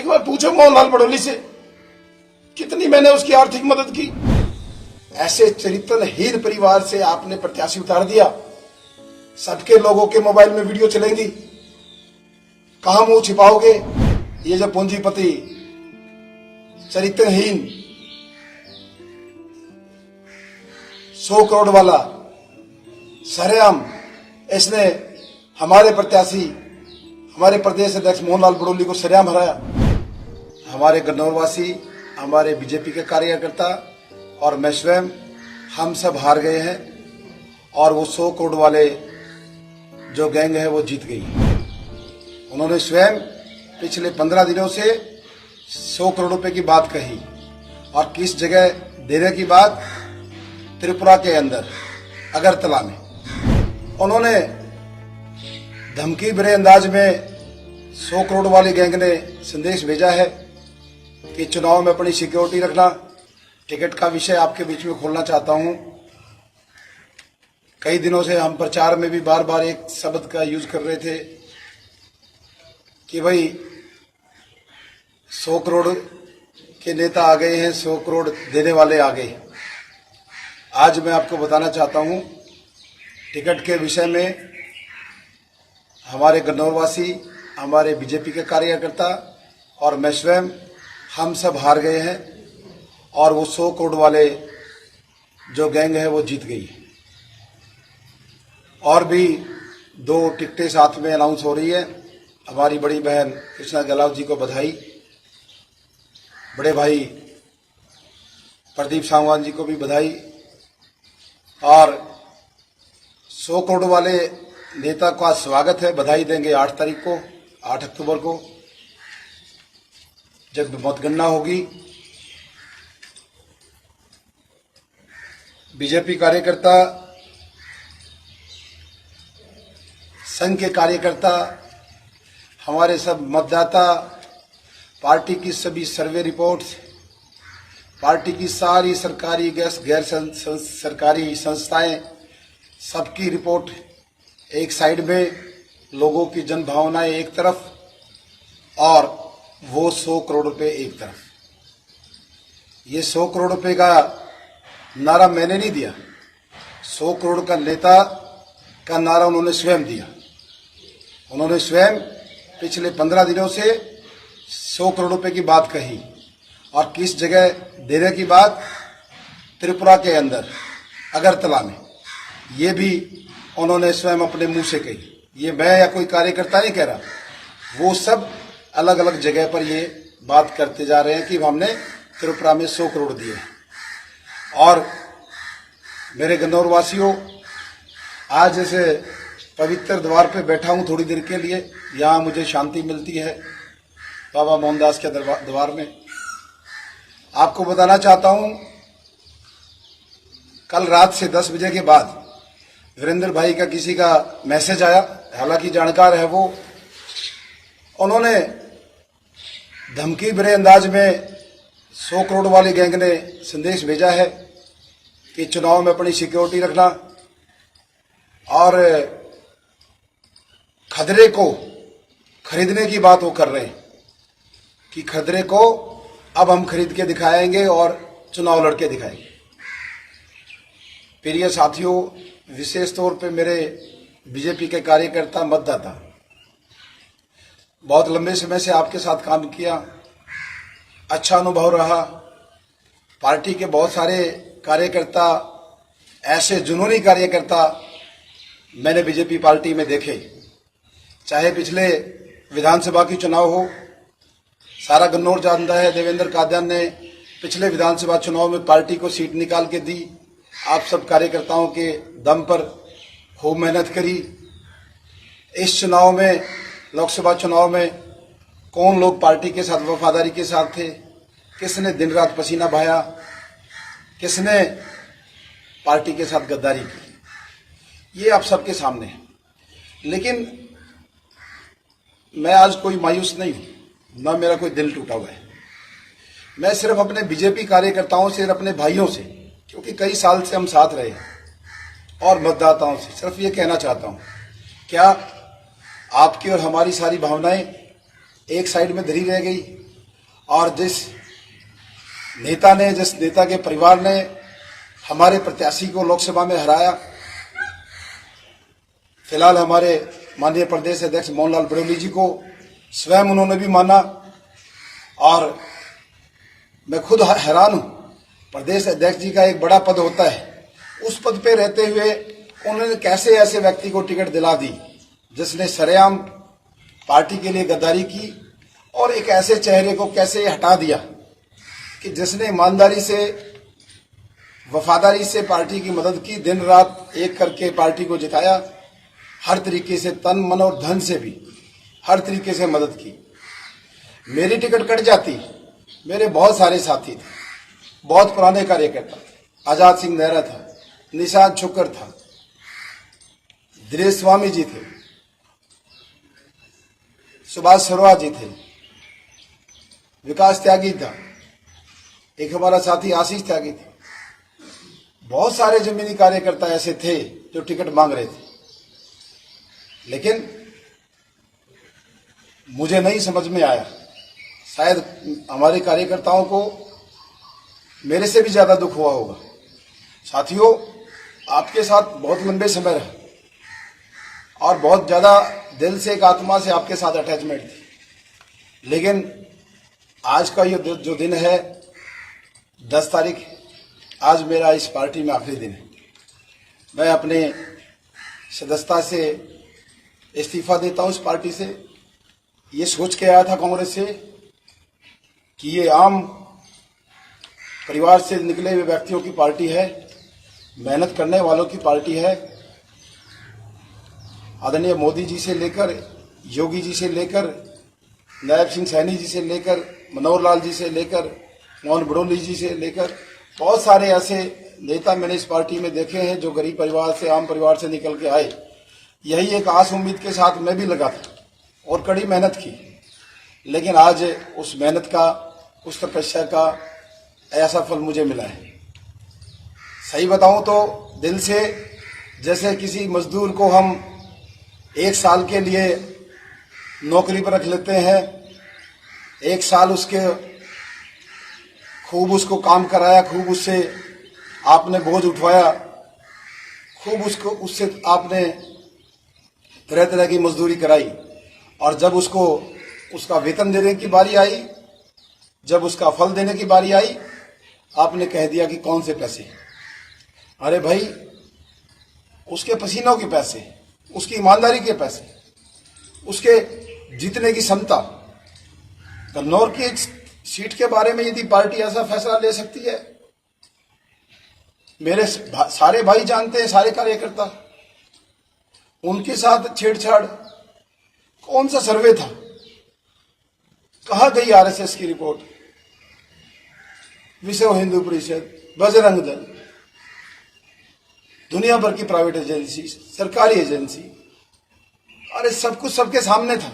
बार पूछो मोहनलाल बड़ौली से, कितनी मैंने उसकी आर्थिक मदद की। ऐसे चरित्रहीन परिवार से आपने प्रत्याशी उतार दिया। सबके लोगों के मोबाइल में वीडियो चलेंगी, कहां मुंह छिपाओगे? ये जो पूंजीपति चरित्रहीन 100 करोड़ वाला सरेआम इसने हमारे प्रत्याशी, हमारे प्रदेश अध्यक्ष मोहनलाल बड़ौली को सरेआम हराया। हमारे गन्नौरवासी, हमारे बीजेपी के कार्यकर्ता और मैं स्वयं, हम सब हार गए हैं और वो 100 करोड़ वाले जो गैंग है वो जीत गई। उन्होंने स्वयं पिछले 15 दिनों से 100 करोड़ रुपए की बात कही और किस जगह देने की बात? त्रिपुरा के अंदर अगरतला में। उन्होंने धमकी भरे अंदाज में 100 करोड़ वाली गैंग ने संदेश भेजा है कि चुनाव में अपनी सिक्योरिटी रखना। टिकट का विषय आपके बीच में खोलना चाहता हूं। कई दिनों से हम प्रचार में भी बार बार एक शब्द का यूज कर रहे थे कि भाई 100 करोड़ के नेता आ गए हैं, 100 करोड़ देने वाले आ गए। आज मैं आपको बताना चाहता हूं टिकट के विषय में हमारे गन्नौरवासी, हमारे बीजेपी के कार्यकर्ता और मैं स्वयं, हम सब हार गए हैं और वो 100 करोड़ वाले जो गैंग है वो जीत गई। और भी 2 टिकटें साथ में अनाउंस हो रही है। हमारी बड़ी बहन कृष्णा गहलोत जी को बधाई, बड़े भाई प्रदीप सांगवान जी को भी बधाई। और 100 करोड़ वाले नेता का स्वागत है, बधाई देंगे 8 तारीख को, 8 अक्टूबर को जब मतगणना होगी। बीजेपी कार्यकर्ता, संघ के कार्यकर्ता, हमारे सब मतदाता, पार्टी की सभी सर्वे रिपोर्ट्स, पार्टी की सारी सरकारी गैर सरकारी संस्थाएं, सबकी रिपोर्ट एक साइड में, लोगों की जन भावनाएं एक तरफ और वो 100 करोड़ रुपए एक तरफ। ये 100 करोड़ रुपए का नारा मैंने नहीं दिया, 100 करोड़ का नेता का नारा उन्होंने स्वयं दिया। उन्होंने स्वयं पिछले 15 दिनों से 100 करोड़ रुपए की बात कही और किस जगह देने की बात? त्रिपुरा के अंदर अगरतला में। ये भी उन्होंने स्वयं अपने मुंह से कही। ये मैं या कोई कार्यकर्ता नहीं कह रहा, वो सब अलग अलग जगह पर ये बात करते जा रहे हैं कि हमने त्रिपुरा में 100 करोड़ दिए। और मेरे गन्नौर वासियों, आज जैसे पवित्र द्वार पे बैठा हूं थोड़ी देर के लिए, यहाँ मुझे शांति मिलती है बाबा मोहनदास के द्वार में। आपको बताना चाहता हूं, कल रात से 10 बजे के बाद वीरेंद्र भाई का किसी का मैसेज आया, हालांकि जानकार है वो। उन्होंने धमकी भरे अंदाज में 100 करोड़ वाली गैंग ने संदेश भेजा है कि चुनाव में अपनी सिक्योरिटी रखना और खदरे को खरीदने की बात वो कर रहे हैं कि खदरे को अब हम खरीद के दिखाएंगे और चुनाव लड़के दिखाएंगे। प्रिय साथियों, विशेष तौर पे मेरे बीजेपी के कार्यकर्ता, मतदाता, बहुत लंबे समय से आपके साथ काम किया, अच्छा अनुभव रहा। पार्टी के बहुत सारे कार्यकर्ता, ऐसे जुनूनी कार्यकर्ता मैंने बीजेपी पार्टी में देखे। चाहे पिछले विधानसभा की चुनाव हो, सारा गन्नौर जानता है देवेंद्र कादियान ने पिछले विधानसभा चुनाव में पार्टी को सीट निकाल के दी। आप सब कार्यकर्ताओं के दम पर खूब मेहनत करी। इस चुनाव में, लोकसभा चुनाव में, कौन लोग पार्टी के साथ वफादारी के साथ थे, किसने दिन रात पसीना बहाया, किसने पार्टी के साथ गद्दारी की, ये आप सबके सामने है। लेकिन मैं आज कोई मायूस नहीं हूं, ना मेरा कोई दिल टूटा हुआ है। मैं सिर्फ अपने बीजेपी कार्यकर्ताओं से और अपने भाइयों से, क्योंकि कई साल से हम साथ रहे, और मतदाताओं से सिर्फ ये कहना चाहता हूं, क्या आपकी और हमारी सारी भावनाएं एक साइड में धरी रह गई? और जिस नेता के परिवार ने हमारे प्रत्याशी को लोकसभा में हराया, फिलहाल हमारे माननीय प्रदेश अध्यक्ष मोहनलाल बड़ौली जी को स्वयं उन्होंने भी माना, और मैं खुद हैरान हूं। प्रदेश अध्यक्ष जी का एक बड़ा पद होता है, उस पद पे रहते हुए उन्होंने कैसे ऐसे व्यक्ति को टिकट दिला दी जिसने सरेआम पार्टी के लिए गद्दारी की, और एक ऐसे चेहरे को कैसे हटा दिया कि जिसने ईमानदारी से, वफादारी से पार्टी की मदद की, दिन रात एक करके पार्टी को जिताया, हर तरीके से तन मन और धन से भी हर तरीके से मदद की। मेरी टिकट कट जाती, मेरे बहुत सारे साथी थे, बहुत पुराने कार्यकर्ता थे। आजाद सिंह नेहरा था, निषाद छुक्कर था, दिनेश स्वामी जी थे, सुभाष सरवा जी थे, विकास त्यागी था, एक हमारा साथी आशीष त्यागी था। बहुत सारे जमीनी कार्यकर्ता ऐसे थे जो टिकट मांग रहे थे, लेकिन मुझे नहीं समझ में आया। शायद हमारे कार्यकर्ताओं को मेरे से भी ज्यादा दुख हुआ होगा। साथियों, आपके साथ बहुत लंबे समय रहा और बहुत ज्यादा दिल से, एक आत्मा से आपके साथ अटैचमेंट थी, लेकिन आज का ये जो दिन है 10 तारीख, आज मेरा इस पार्टी में आखिरी दिन है। मैं अपने सदस्यता से इस्तीफा देता हूं इस पार्टी से। ये सोच के आया था कांग्रेस से कि ये आम परिवार से निकले हुए व्यक्तियों की पार्टी है, मेहनत करने वालों की पार्टी है। आदरणीय मोदी जी से लेकर, योगी जी से लेकर, नायब सिंह सैनी जी से लेकर, मनोहर लाल जी से लेकर, मोहन बड़ौली जी से लेकर बहुत सारे ऐसे नेता मैंने इस पार्टी में देखे हैं जो गरीब परिवार से, आम परिवार से निकल के आए। यही एक आस उम्मीद के साथ मैं भी लगा था और कड़ी मेहनत की, लेकिन आज उस मेहनत का, उस तपस्या का ऐसा फल मुझे मिला है। सही बताऊं तो दिल से, जैसे किसी मजदूर को हम 1 साल के लिए नौकरी पर रख लेते हैं, 1 साल खूब उसको काम कराया, खूब उससे आपने बोझ उठवाया, खूब उससे आपने तरह तरह की मजदूरी कराई, और जब उसको उसका वेतन देने की बारी आई, जब उसका फल देने की बारी आई, आपने कह दिया कि कौन से पैसे। अरे भाई, उसके पसीनों के पैसे, उसकी ईमानदारी के पैसे, उसके जीतने की क्षमता। कन्नौर की एक सीट के बारे में यदि पार्टी ऐसा फैसला ले सकती है, मेरे सारे भाई जानते हैं, सारे कार्यकर्ता, उनके साथ छेड़छाड़। कौन सा सर्वे था, कहां गई आरएसएस की रिपोर्ट, विश्व हिंदू परिषद, बजरंग दल, दुनिया भर की प्राइवेट एजेंसी, सरकारी एजेंसी, अरे सब कुछ सबके सामने था।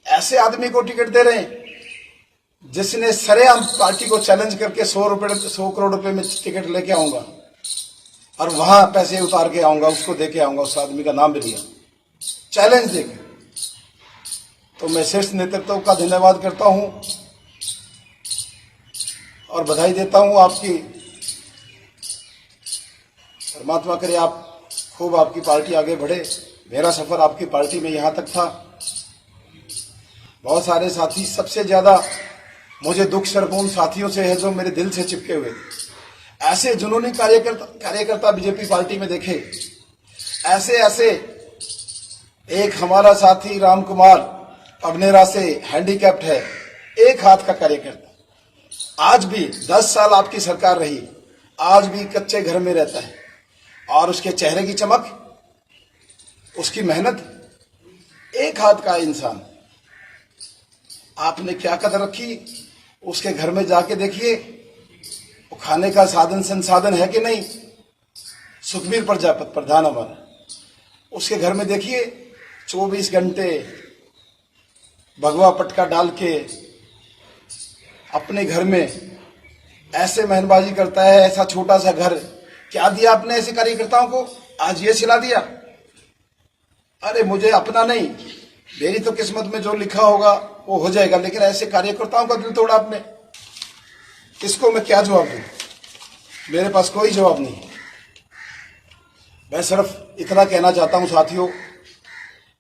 ऐसे आदमी को टिकट दे रहे हैं जिसने सरेआम पार्टी को चैलेंज करके 100 करोड़ रुपए में टिकट लेके आऊंगा और वहां पैसे उतार के आऊंगा, उसको दे के आऊंगा, उस आदमी का नाम भी लिया, चैलेंज देके। तो मैं शीर्ष नेतृत्व का धन्यवाद करता हूं और बधाई देता हूं आपकी। परमात्मा करे आप खूब, आपकी पार्टी आगे बढ़े। मेरा सफर आपकी पार्टी में यहां तक था। बहुत सारे साथी, सबसे ज्यादा मुझे दुख सिर्फ उन साथियों से है जो मेरे दिल से चिपके हुए थे। ऐसे जुनूनी कार्यकर्ता बीजेपी पार्टी में देखे, ऐसे एक हमारा साथी राम कुमार अबनेरा से हैंडीकैप्ड है, एक हाथ का कार्यकर्ता, आज भी 10 साल आपकी सरकार रही, आज भी कच्चे घर में रहता है, और उसके चेहरे की चमक, उसकी मेहनत, एक हाथ का इंसान। आपने क्या कदर रखी, उसके घर में जाके देखिए, वो खाने का साधन संसाधन है कि नहीं। सुखबीर प्रजापति प्रधान हमारा, उसके घर में देखिए 24 घंटे भगवा पटका डाल के अपने घर में ऐसे मेहनबाजी करता है। ऐसा छोटा सा घर क्या दिया आपने ऐसे कार्यकर्ताओं को, आज ये सिला दिया। अरे मुझे अपना नहीं, मेरी तो किस्मत में जो लिखा होगा वो हो जाएगा, लेकिन ऐसे कार्यकर्ताओं का दिल तोड़ा आपने, इसको मैं क्या जवाब दूं? मेरे पास कोई जवाब नहीं। मैं सिर्फ इतना कहना चाहता हूं साथियों,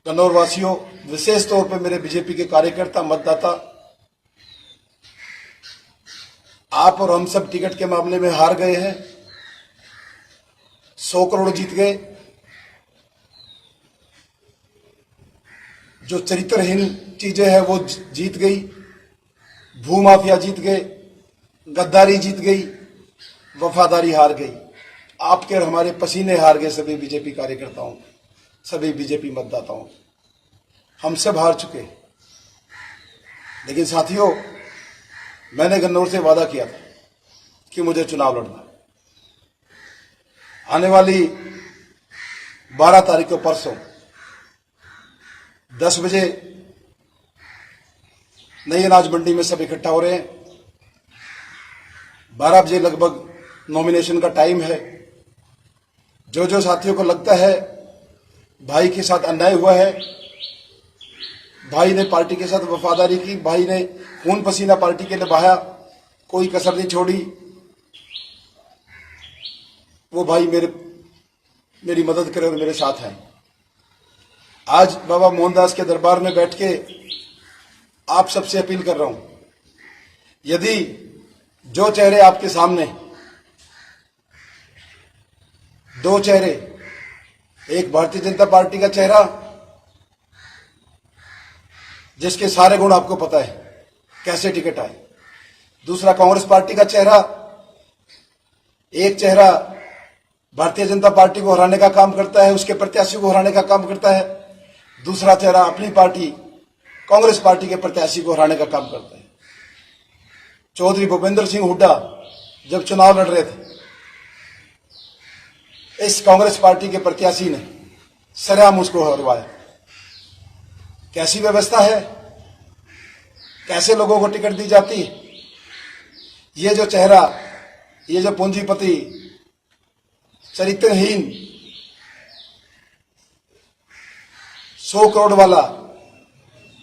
कन्नौर वासियों, विशेष तौर पे मेरे बीजेपी के कार्यकर्ता, मतदाता, आप और हम सब टिकट के मामले में हार गए हैं। 100 करोड़ जीत गए, जो चरित्रहीन चीजें हैं वो जीत गई, भूमाफिया जीत गए, गद्दारी जीत गई, वफादारी हार गई, आपके और हमारे पसीने हार गए सभी बीजेपी कार्यकर्ताओं, सभी बीजेपी मतदाताओं, हम सब हार चुके। लेकिन साथियों, मैंने गन्नौर से वादा किया था कि मुझे चुनाव लड़ना। आने वाली 12 तारीख को, परसों 10 बजे नई अनाज मंडी में सब इकट्ठा हो रहे हैं। 12 बजे लगभग नॉमिनेशन का टाइम है। जो जो साथियों को लगता है भाई के साथ अन्याय हुआ है, भाई ने पार्टी के साथ वफादारी की, भाई ने खून पसीना पार्टी के लिए बहाया, कोई कसर नहीं छोड़ी, वो भाई मेरी मदद करे और मेरे साथ हैं। आज बाबा मोहनदास के दरबार में बैठ के आप सबसे अपील कर रहा हूं, यदि जो चेहरे आपके सामने, 2 चेहरे, एक भारतीय जनता पार्टी का चेहरा जिसके सारे गुण आपको पता है कैसे टिकट आए, दूसरा कांग्रेस पार्टी का चेहरा, एक चेहरा भारतीय जनता पार्टी को हराने का काम करता है, उसके प्रत्याशी को हराने का काम करता है, दूसरा चेहरा अपनी पार्टी कांग्रेस पार्टी के प्रत्याशी को हराने का काम करता है। चौधरी भूपेंद्र सिंह हुड्डा जब चुनाव लड़ रहे थे, इस कांग्रेस पार्टी के प्रत्याशी ने सरेआम उसको हरवाया। कैसी व्यवस्था है, कैसे लोगों को टिकट दी जाती है? ये जो चेहरा, ये जो पूंजीपति, चरित्रहीन, 100 करोड़ वाला,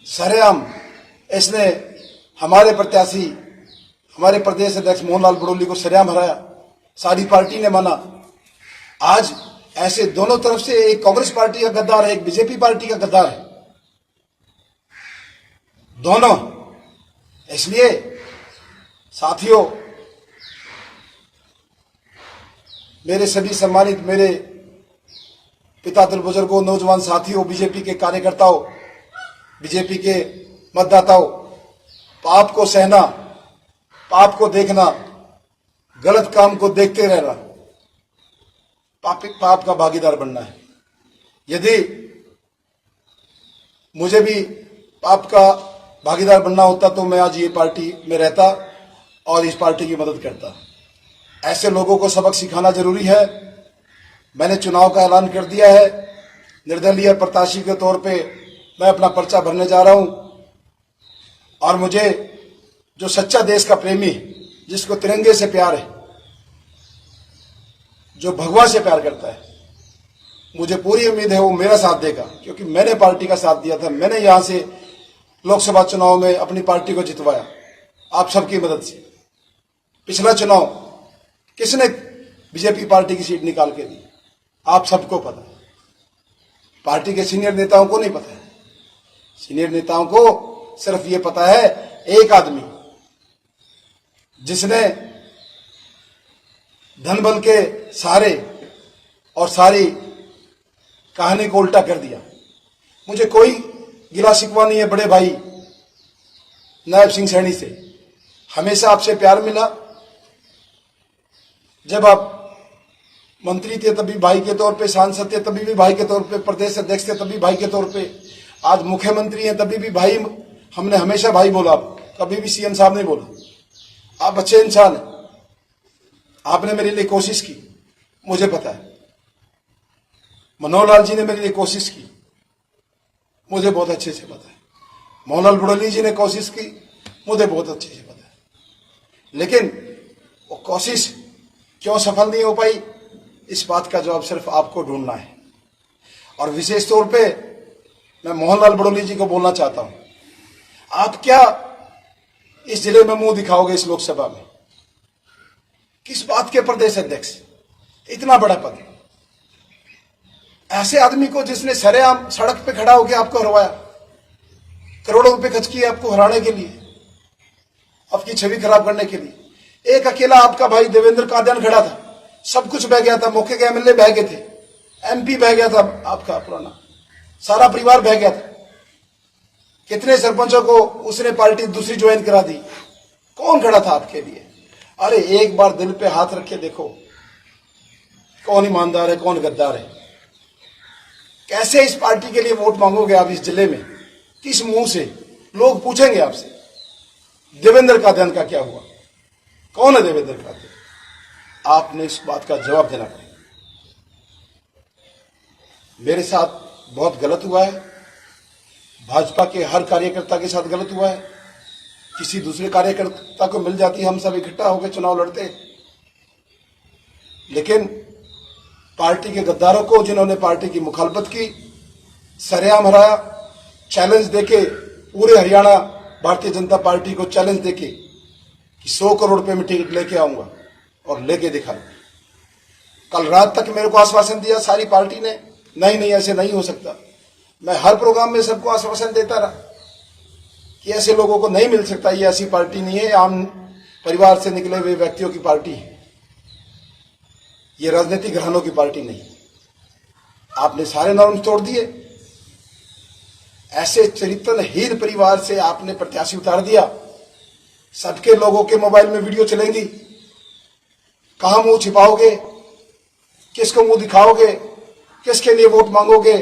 सरेआम इसने हमारे प्रत्याशी, हमारे प्रदेश अध्यक्ष मोहनलाल बड़ोली को सरेआम हराया। सारी पार्टी ने माना। आज ऐसे दोनों तरफ से, एक कांग्रेस पार्टी का गद्दार है, एक बीजेपी पार्टी का गद्दार है, दोनों। इसलिए साथियों, मेरे सभी सम्मानित, मेरे पितातर बुजुर्गों, नौजवान साथियों, बीजेपी के कार्यकर्ताओं, बीजेपी के मतदाताओं, पाप को सहना, पाप को देखना, गलत काम को देखते रहना, पाप का भागीदार बनना है। यदि मुझे भी पाप का भागीदार बनना होता तो मैं आज ये पार्टी में रहता और इस पार्टी की मदद करता। ऐसे लोगों को सबक सिखाना जरूरी है। मैंने चुनाव का ऐलान कर दिया है। निर्दलीय प्रत्याशी के तौर पे मैं अपना पर्चा भरने जा रहा हूं और मुझे जो सच्चा देश का प्रेमी, जिसको तिरंगे से प्यार है, जो भगवा से प्यार करता है, मुझे पूरी उम्मीद है वो मेरा साथ देगा, क्योंकि मैंने पार्टी का साथ दिया था। मैंने यहां से लोकसभा चुनाव में अपनी पार्टी को जितवाया आप सबकी मदद से। पिछला चुनाव किसने बीजेपी पार्टी की सीट निकाल के दी, आप सबको पता है। पार्टी के सीनियर नेताओं को नहीं पता है। सीनियर नेताओं को सिर्फ ये पता है, एक आदमी जिसने धन बल के सहारे और सारी कहानी को उल्टा कर दिया। मुझे कोई गिला शिकवा नहीं है बड़े भाई नायब सिंह सैनी से। हमेशा आपसे प्यार मिला। जब आप मंत्री थे तभी भाई के तौर पे, सांसद थे तभी भी भाई के तौर पे, प्रदेश अध्यक्ष थे तभी भाई के तौर पे, आज मुख्यमंत्री हैं तभी भी भाई, हमने हमेशा भाई बोला, कभी भी सीएम साहब नहीं बोला। आप अच्छे इंसान हैं, आपने मेरे लिए कोशिश की, मुझे पता है। मनोहर लाल जी ने मेरे लिए कोशिश की, मुझे बहुत अच्छे से पता है। मोहनलाल बड़ोली जी ने कोशिश की, मुझे बहुत अच्छे से पता है। लेकिन वो कोशिश क्यों सफल नहीं हो पाई, इस बात का जवाब सिर्फ आपको ढूंढना है। और विशेष तौर पे मैं मोहनलाल बड़ोली जी को बोलना चाहता हूं, आप क्या इस जिले में मुंह दिखाओगे इस लोकसभा में? किस बात के प्रदेश अध्यक्ष? इतना बड़ा पद, ऐसे आदमी को जिसने सरेआम सड़क पे खड़ा होकर आपको हरवाया, करोड़ों रुपए खर्च किए आपको हराने के लिए, आपकी छवि खराब करने के लिए। एक अकेला आपका भाई देवेंद्र कादियान खड़ा था, सब कुछ बह गया था, मौके के एमएलए बह गए थे, एमपी बह गया था, आपका पुराना सारा परिवार बह गया था। कितने सरपंचों को उसने पार्टी दूसरी ज्वाइन करा दी। कौन खड़ा था आपके लिए? अरे एक बार दिल पे हाथ रख के देखो, कौन ईमानदार है, कौन गद्दार है। कैसे इस पार्टी के लिए वोट मांगोगे आप इस जिले में? किस मुंह से? लोग पूछेंगे आपसे देवेंद्र कादियान का क्या हुआ, कौन है देवेंद्र कादियान? आपने इस बात का जवाब देना पड़ेगा। मेरे साथ बहुत गलत हुआ है, भाजपा के हर कार्यकर्ता के साथ गलत हुआ है। किसी दूसरे कार्यकर्ता को मिल जाती हम सब इकट्ठा होकर चुनाव लड़ते, लेकिन पार्टी के गद्दारों को, जिन्होंने पार्टी की मुखालफत की, सरेआम हराया, चैलेंज देके पूरे हरियाणा भारतीय जनता पार्टी को चैलेंज देके कि 100 करोड़ रुपए में टिकट लेके आऊंगा, और लेके दिखा। कल रात तक मेरे को आश्वासन दिया सारी पार्टी ने, नहीं नहीं ऐसे नहीं हो सकता। मैं हर प्रोग्राम में सबको आश्वासन देता रहा कि ऐसे लोगों को नहीं मिल सकता, ये ऐसी पार्टी नहीं है, आम परिवार से निकले हुए व्यक्तियों की पार्टी है, ये राजनीतिक घरानों की पार्टी नहीं। आपने सारे नॉर्म्स तोड़ दिए, ऐसे चरित्रहीन परिवार से आपने प्रत्याशी उतार दिया। सबके लोगों के मोबाइल में वीडियो चलेंगी, कहां मुंह छिपाओगे, किसको मुंह दिखाओगे, किसके लिए वोट मांगोगे?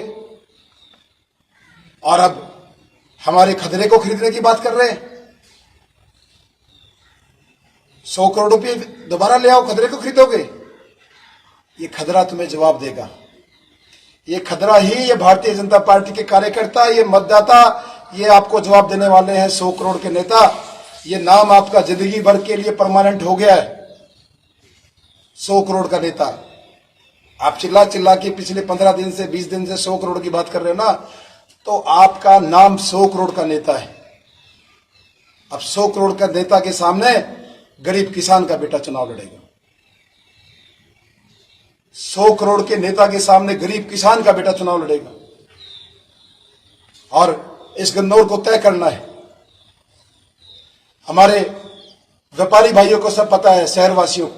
और अब हमारे खदरे को खरीदने की बात कर रहे हैं। 100 करोड़ रुपए दोबारा ले आओ, खदरे को खरीदोगे? ये खदरा तुम्हें जवाब देगा। ये खदरा ही, ये भारतीय जनता पार्टी के कार्यकर्ता, ये मतदाता, ये आपको जवाब देने वाले हैं। 100 करोड़ के नेता, ये नाम आपका जिंदगी भर के लिए परमानेंट हो गया है। 100 करोड़ का नेता। आप चिल्ला चिल्ला के पिछले 15 दिन से 20 दिन से 100 करोड़ की बात कर रहे हो ना, तो आपका नाम 100 करोड़ का नेता है। अब 100 करोड़ का नेता के सामने गरीब किसान का बेटा चुनाव लड़ेगा। 100 करोड़ के नेता के सामने गरीब किसान का बेटा चुनाव लड़ेगा, और इस गन्नौर को तय करना है। हमारे व्यापारी भाइयों को सब पता है, शहरवासियों,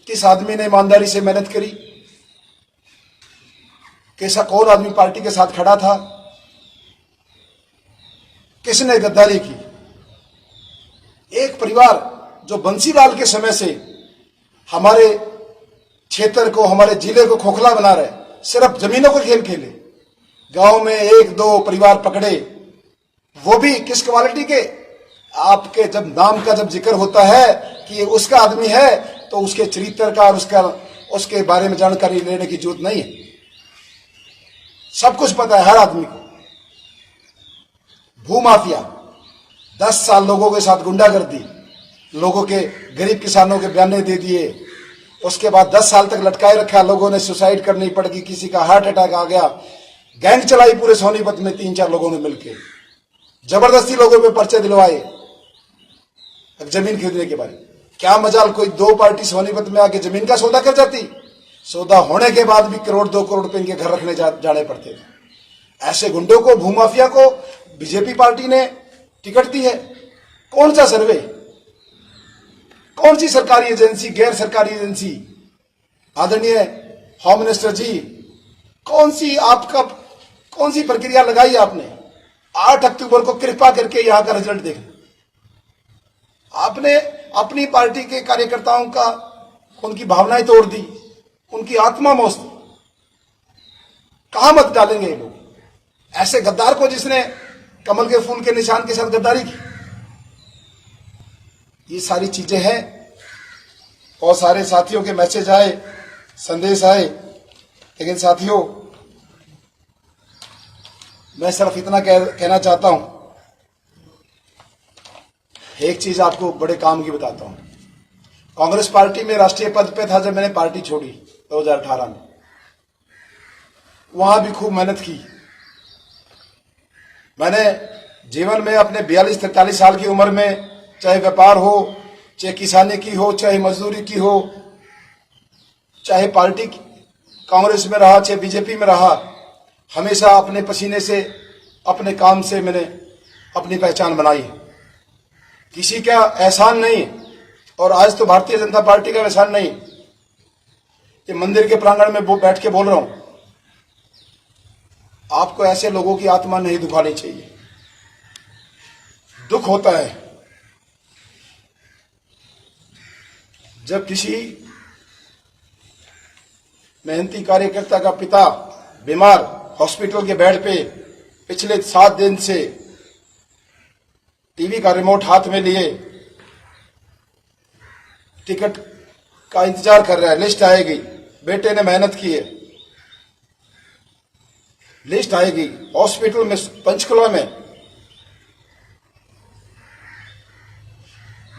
किस आदमी ने ईमानदारी से मेहनत करी, कैसा कौन आदमी पार्टी के साथ खड़ा था, किसने गद्दारी की। एक परिवार जो बंसीलाल के समय से हमारे क्षेत्र को, हमारे जिले को खोखला बना रहे, सिर्फ जमीनों को खेल खेले, गांव में 1-2 परिवार पकड़े, वो भी किस क्वालिटी के? आपके जब नाम का जब जिक्र होता है कि ये उसका आदमी है, तो उसके चरित्र का और उसके बारे में जानकारी लेने की जरूरत नहीं है। सब कुछ पता है हर आदमी को। भूमाफिया 10 साल लोगों के साथ गुंडागर्दी, लोगों के, गरीब किसानों के बयाने दे दिए, उसके बाद 10 साल तक लटकाए रखा, लोगों ने सुसाइड करनी पड़ गई, किसी का हार्ट अटैक आ गया, गैंग चलाई पूरे सोनीपत में 3-4 लोगों ने मिलकर, जबरदस्ती लोगों पे पर्चे दिलवाए जमीन खरीदने के बारे में। क्या मजाल कोई 2 पार्टी सोनीपत में आके जमीन का सौदा कर जाती? सौदा होने के बाद भी 1-2 करोड़ रुपए इनके घर रखने जाने पड़ते थे। ऐसे गुंडों को, भूमाफिया को बीजेपी पार्टी ने टिकट दी है। कौन सा सर्वे, कौन सी सरकारी एजेंसी, गैर सरकारी एजेंसी? आदरणीय होम मिनिस्टर जी, कौन सी प्रक्रिया लगाई आपने? 8 अक्टूबर को कृपा करके यहां का रिजल्ट देखना। आपने अपनी पार्टी के कार्यकर्ताओं का, उनकी भावनाएं तोड़ दी, उनकी आत्मा मौस दी। कहां मत डालेंगे ये लोग? ऐसे गद्दार को जिसने कमल के फूल के निशान के साथ गद्दारी की। ये सारी चीजें हैं। बहुत सारे साथियों के मैसेज आए, संदेश आए, लेकिन साथियों मैं सिर्फ इतना कहना चाहता हूं, एक चीज आपको बड़े काम की बताता हूं। कांग्रेस पार्टी में राष्ट्रीय पद पे था जब मैंने पार्टी छोड़ी 2018 में, वहां भी खूब मेहनत की। मैंने जीवन में अपने 42-43 साल की उम्र में, चाहे व्यापार हो, चाहे किसानी की हो, चाहे मजदूरी की हो, चाहे पार्टी कांग्रेस में रहा, चाहे बीजेपी में रहा, हमेशा अपने पसीने से, अपने काम से मैंने अपनी पहचान बनाई। किसी का एहसान नहीं, और आज तो भारतीय जनता पार्टी का एहसान नहीं, ये मंदिर के प्रांगण में बैठ के बोल रहा हूं, आपको ऐसे लोगों की आत्मा नहीं दुखानी चाहिए। दुख होता है जब किसी मेहनती कार्यकर्ता का पिता बीमार हॉस्पिटल के बेड पे पिछले 7 दिन से टीवी का रिमोट हाथ में लिए टिकट का इंतजार कर रहा है, लिस्ट आएगी, बेटे ने मेहनत की है, लिस्ट आएगी। हॉस्पिटल में पंचकुला में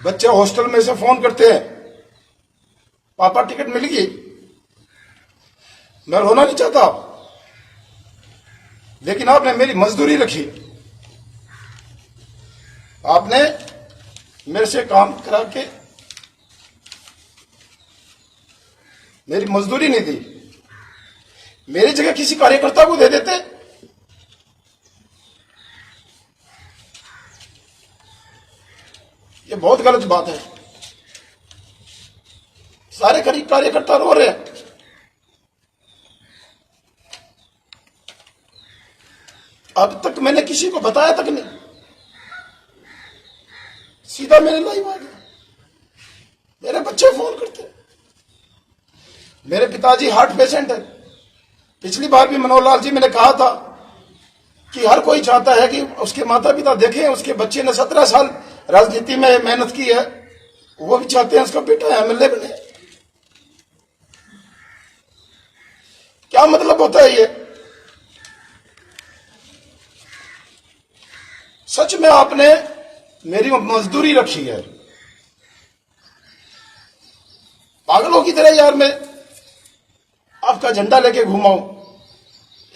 बच्चे हॉस्टल में से फोन करते हैं, पापा टिकट मिल गई। मैं रोना नहीं चाहता, लेकिन आपने मेरी मजदूरी रखी, आपने मेरे से काम करा के मेरी मजदूरी नहीं दी, मेरी जगह किसी कार्यकर्ता को दे देते। ये बहुत गलत बात है। सारे कार्यकर्ता रो रहे हैं। अब तक मैंने किसी को बताया तक नहीं, सीधा मेरे लाइव आ गया। मेरे बच्चे फोन करते हैं, मेरे पिताजी हार्ट पेशेंट है। पिछली बार भी मनोहर लाल जी मैंने कहा था कि हर कोई चाहता है कि उसके माता पिता देखें, उसके बच्चे ने 17 साल राजनीति में मेहनत की है, वो भी चाहते हैं उसका बेटा एमएलए बने। क्या मतलब होता है ये? सच में आपने मेरी मजदूरी रखी है। पागलों की तरह यार मैं आपका झंडा लेके घुमाऊं।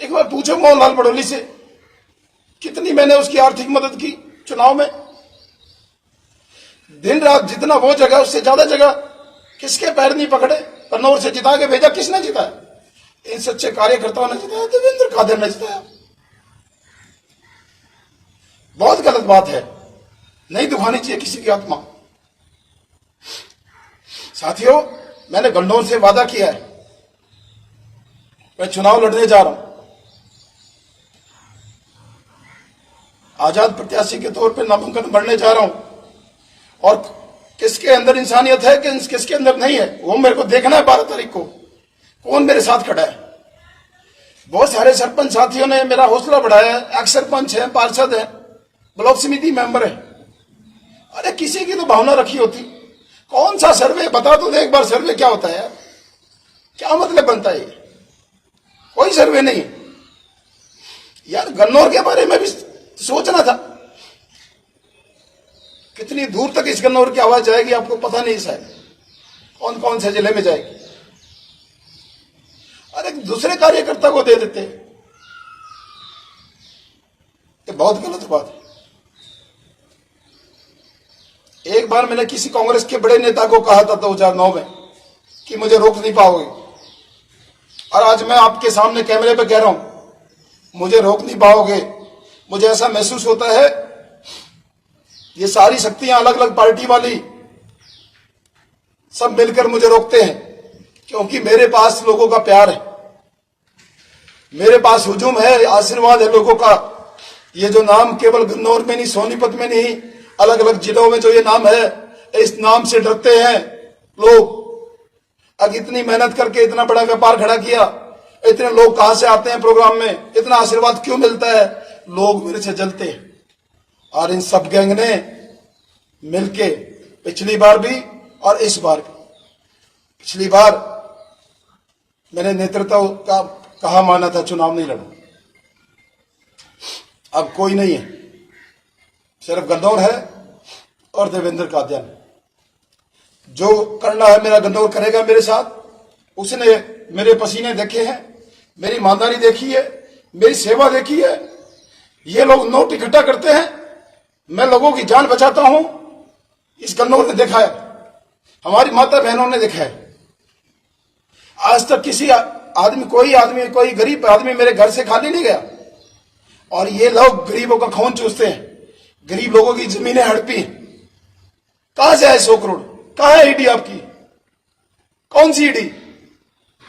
एक बार पूछो मोहनलाल बड़ोली से, कितनी मैंने उसकी आर्थिक मदद की चुनाव में। दिन रात जितना वो जगह, उससे ज्यादा जगह किसके पैर नहीं पकड़े। कन्नौर से जिता के भेजा, किसने जिताया? इन सच्चे कार्यकर्ताओं ने जिताया, देवेंद्र कादर ने जिताया। बहुत गलत बात है, नहीं दुखानी चाहिए किसी की आत्मा। साथियों, मैंने गन्नौर से वादा किया है, मैं चुनाव लड़ने जा रहा हूं, आजाद प्रत्याशी के तौर पे नामांकन भरने जा रहा हूं। और किसके अंदर इंसानियत है कि किसके अंदर नहीं है, वो मेरे को देखना है 12 तारीख को, कौन मेरे साथ खड़ा है। बहुत सारे सरपंच साथियों ने मेरा हौसला बढ़ाया है, एक्स सरपंच है, पार्षद है, ब्लॉक समिति मेंबर है। अरे किसी की तो भावना रखी होती। कौन सा सर्वे बता दो एक बार, सर्वे क्या होता है यार? क्या मतलब बनता है? कोई सर्वे नहीं यार। गन्नौर के बारे में भी सोचना था। कितनी दूर तक इस गन्नौर की आवाज जाएगी आपको पता नहीं शायद, कौन कौन से जिले में जाएगी। अरे दूसरे कार्यकर्ता को दे देते, ये बहुत गलत बात है। एक बार मैंने किसी कांग्रेस के बड़े नेता को कहा था 2009 में कि मुझे रोक नहीं पाओगे, और आज मैं आपके सामने कैमरे पे कह रहा हूं, मुझे रोक नहीं पाओगे। मुझे ऐसा महसूस होता है ये सारी शक्तियां, अलग अलग पार्टी वाली, सब मिलकर मुझे रोकते हैं, क्योंकि मेरे पास लोगों का प्यार है, मेरे पास हुजूम है, आशीर्वाद है लोगों का। ये जो नाम केवल गन्नौर में नहीं, सोनीपत में नहीं, अलग अलग जिलों में जो ये नाम है, इस नाम से डरते हैं लोग। अब इतनी मेहनत करके इतना बड़ा व्यापार खड़ा किया, इतने लोग कहां से आते हैं प्रोग्राम में, इतना आशीर्वाद क्यों मिलता है? लोग मेरे से जलते हैं। और इन सब गैंग ने मिलके पिछली बार भी और इस बार भी, पिछली बार मैंने नेतृत्व का कहा माना था, चुनाव नहीं लड़ा। अब कोई नहीं है, सिर्फ गन्नौर है और देवेंद्र कादयान। जो करना है मेरा गन्नौर करेगा मेरे साथ। उसने मेरे पसीने देखे हैं, मेरी ईमानदारी देखी है, मेरी सेवा देखी है। ये लोग नोट इकट्ठा करते हैं, मैं लोगों की जान बचाता हूं, इस गन्नौर ने देखा है, हमारी माता बहनों ने देखा है। आज तक किसी आदमी कोई गरीब आदमी मेरे घर से खाली नहीं गया। और ये लोग गरीबों का खून चूसते हैं, गरीब लोगों की जमीनें हड़पी। कहां से आए 100 करोड़? कहां है ईडी आपकी? कौन सी ईडी?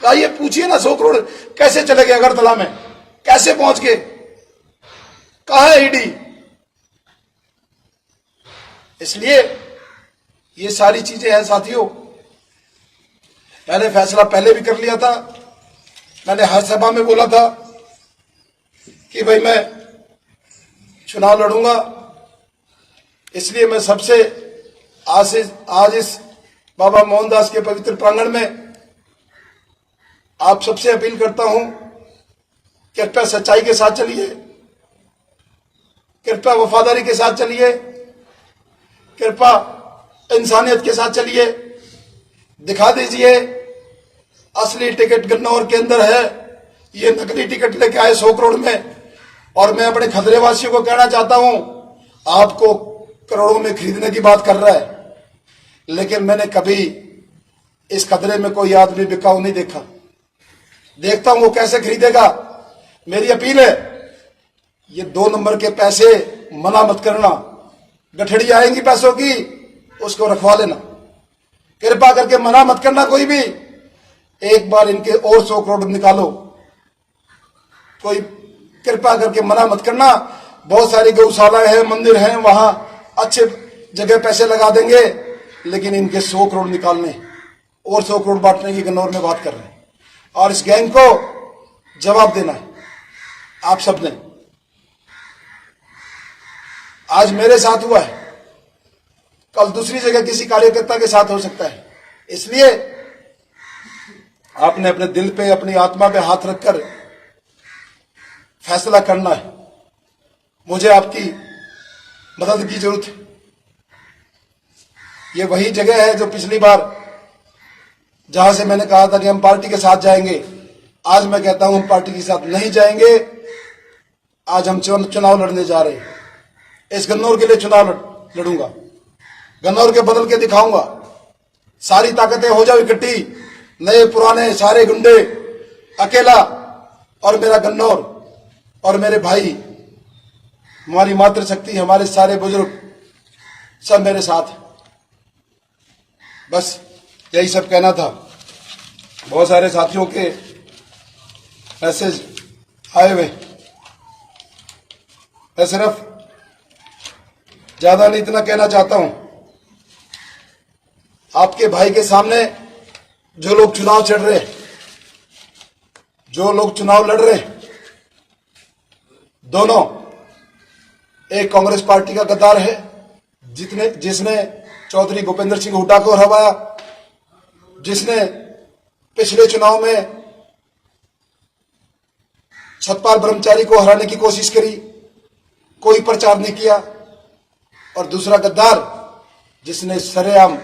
आइए पूछिए ना, 100 करोड़ कैसे चले गए अगरतला में? कैसे पहुंच गए? कहां है ईडी? इसलिए ये सारी चीजें हैं साथियों। मैंने फैसला पहले भी कर लिया था। मैंने हर सभा में बोला था कि भाई मैं चुनाव लड़ूंगा। इसलिए मैं सबसे आज इस बाबा मोहनदास के पवित्र प्रांगण में आप सबसे अपील करता हूं, कृपया सच्चाई के साथ चलिए, कृपया वफादारी के साथ चलिए, कृपया इंसानियत के साथ चलिए। दिखा दीजिए असली टिकट गन्नौर के अंदर है, ये नकली टिकट लेके आए 100 करोड़ में। और मैं अपने खदरे वासियों को कहना चाहता हूं, आपको करोड़ों में खरीदने की बात कर रहा है, लेकिन मैंने कभी इस खदरे में कोई आदमी बिकाऊ नहीं देखा। देखता हूं वो कैसे खरीदेगा। मेरी अपील है, ये 2 नंबर के पैसे मना मत करना। गठड़ी आएंगी पैसों की, उसको रखवा लेना। कृपा करके मना मत करना कोई भी। एक बार इनके और 100 करोड़ निकालो, कोई कृपा करके मना मत करना। बहुत सारी गौशालाएं हैं, मंदिर हैं, वहां अच्छे जगह पैसे लगा देंगे, लेकिन इनके 100 करोड़ निकालने और 100 करोड़ बांटने की गन्नौर में बात कर रहे हैं। और इस गैंग को जवाब देना है आप सबने। आज मेरे साथ हुआ है, कल दूसरी जगह किसी कार्यकर्ता के साथ हो सकता है। इसलिए आपने अपने दिल पे, अपनी आत्मा पे हाथ रखकर फैसला करना है। मुझे आपकी मदद की जरूरत है। ये वही जगह है जो पिछली बार जहां से मैंने कहा था कि हम पार्टी के साथ जाएंगे, आज मैं कहता हूं हम पार्टी के साथ नहीं जाएंगे। आज हम चुनाव लड़ने जा रहे हैं। इस गन्नौर के लिए चुनाव लड़ूंगा, गन्नौर के बदल के दिखाऊंगा। सारी ताकतें हो जाओ इकट्ठी, नए पुराने सारे गुंडे, अकेला और मेरा गन्नौर और मेरे भाई, हमारी मातृशक्ति, हमारे सारे बुजुर्ग सब मेरे साथ हैं। बस यही सब कहना था। बहुत सारे साथियों के मैसेज आए हुए, मैं सिर्फ ज्यादा नहीं इतना कहना चाहता हूं। आपके भाई के सामने जो लोग चुनाव लड़ रहे हैं, जो लोग चुनाव लड़ रहे हैं, दोनों, एक कांग्रेस पार्टी का गद्दार है जिसने चौधरी भूपेंद्र सिंह हुड्डा को हराया, जिसने पिछले चुनाव में सतपाल ब्रह्मचारी को हराने की कोशिश करी, कोई प्रचार नहीं किया। और दूसरा गद्दार जिसने सरेआम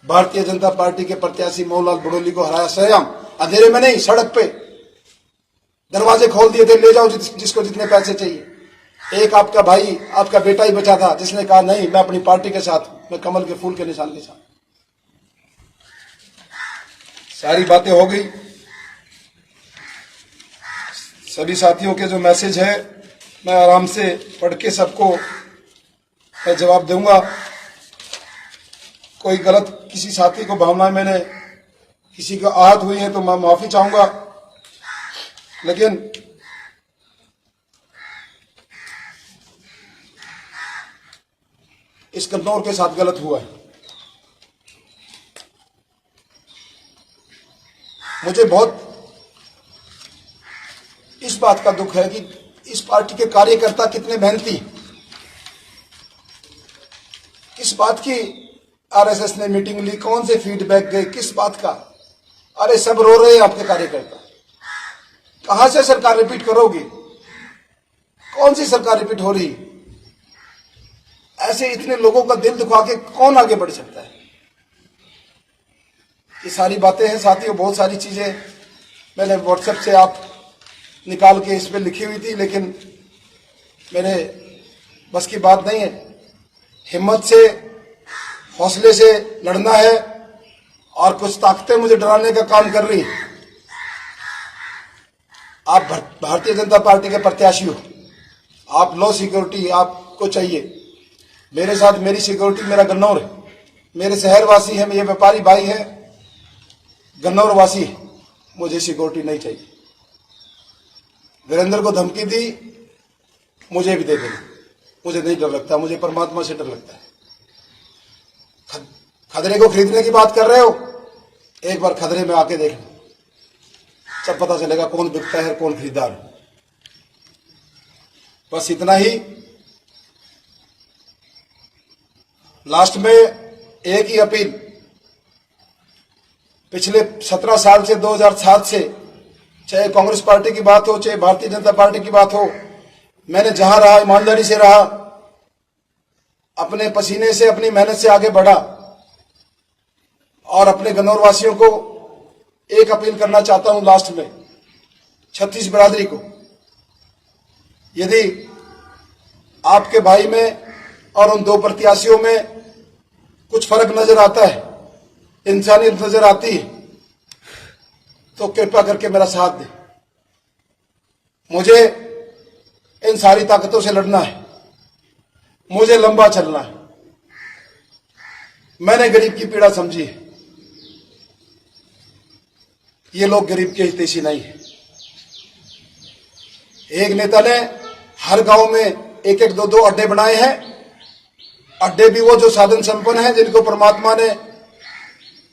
भारतीय जनता पार्टी के प्रत्याशी मोहनलाल बड़ोली को हराया, सरेआम, अंधेरे में नहीं, सड़क पे दरवाजे खोल दिए थे, ले जाओ जिसको जितने पैसे चाहिए। एक आपका भाई, आपका बेटा ही बचा था जिसने कहा नहीं, मैं अपनी पार्टी के साथ, मैं कमल के फूल के निशान के साथ। सारी बातें हो गई। सभी साथियों के जो मैसेज है मैं आराम से पढ़ के सबको मैं जवाब दूंगा। कोई गलत किसी साथी को भावना, मैंने किसी को आहत हुई है तो मैं माफी चाहूंगा, लेकिन इस गन्नौर के साथ गलत हुआ है। मुझे बहुत इस बात का दुख है कि इस पार्टी के कार्यकर्ता कितने मेहनती, किस बात की आरएसएस ने मीटिंग ली, कौन से फीडबैक गए, किस बात का? अरे सब रो रहे हैं आपके कार्यकर्ता। कहां से सरकार रिपीट करोगी? कौन सी सरकार रिपीट हो रही? ऐसे इतने लोगों का दिल दुखा के कौन आगे बढ़ सकता है? ये सारी बातें हैं साथियों। बहुत सारी चीजें मैंने व्हाट्सएप से आप निकाल के इस पे लिखी हुई थी, लेकिन मेरे बस की बात नहीं है। हिम्मत से, हौसले से लड़ना है और कुछ ताकतें मुझे डराने का काम कर रही हैं। आप भारतीय जनता पार्टी के प्रत्याशी हो, आप लो सिक्योरिटी आपको चाहिए। मेरे साथ मेरी सिक्योरिटी मेरा गन्नौर है, मेरे शहरवासी है, मेरे व्यापारी भाई है, गन्नौर वासी है, मुझे सिक्योरिटी नहीं चाहिए। वीरेंद्र को धमकी दी, मुझे भी दे देना, मुझे नहीं डर लगता, मुझे परमात्मा से डर लगता है। खदरे को खरीदने की बात कर रहे हो, एक बार खदरे में आके देख लो, सब पता चलेगा कौन बिकता है कौन खरीदार है। बस इतना ही। लास्ट में एक ही अपील, पिछले 17 साल से 2007 से, चाहे कांग्रेस पार्टी की बात हो चाहे भारतीय जनता पार्टी की बात हो, मैंने जहां रहा ईमानदारी से रहा, अपने पसीने से अपनी मेहनत से आगे बढ़ा। और अपने गन्नौर वासियों को एक अपील करना चाहता हूं लास्ट में, छत्तीस बिरादरी को, यदि आपके भाई में और उन दो प्रत्याशियों में कुछ फर्क नजर आता है, इंसानियत नजर आती है, तो कृपा करके मेरा साथ दें। मुझे इन सारी ताकतों से लड़ना है, मुझे लंबा चलना है। मैंने गरीब की पीड़ा समझी है, ये लोग गरीब के हितैषी नहीं है। एक नेता ने हर गांव में एक एक दो दो अड्डे बनाए हैं, अड्डे भी वो जो साधन संपन्न हैं, जिनको परमात्मा ने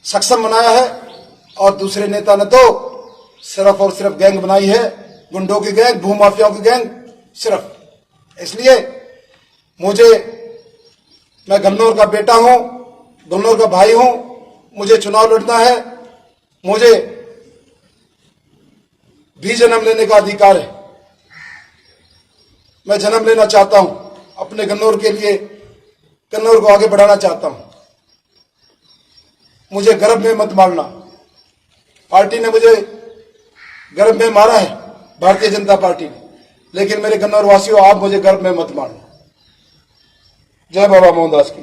सक्षम बनाया है, और दूसरे नेता ने तो सिर्फ और सिर्फ गैंग बनाई है, गुंडों की गैंग, भूमाफियाओं की गैंग सिर्फ। इसलिए मैं गन्नौर का बेटा हूं, गन्नौर का भाई हूं, मुझे चुनाव लड़ना है, मुझे भी जन्म लेने का अधिकार है। मैं जन्म लेना चाहता हूं, अपने गन्नौर के लिए गन्नौर को आगे बढ़ाना चाहता हूं। मुझे गर्भ में मत मारना, पार्टी ने मुझे गर्भ में मारा है, भारतीय जनता पार्टी ने, लेकिन मेरे गन्नौर वासियों, आप मुझे गर्भ में मत मारना। जय बाबा मोहनदास की।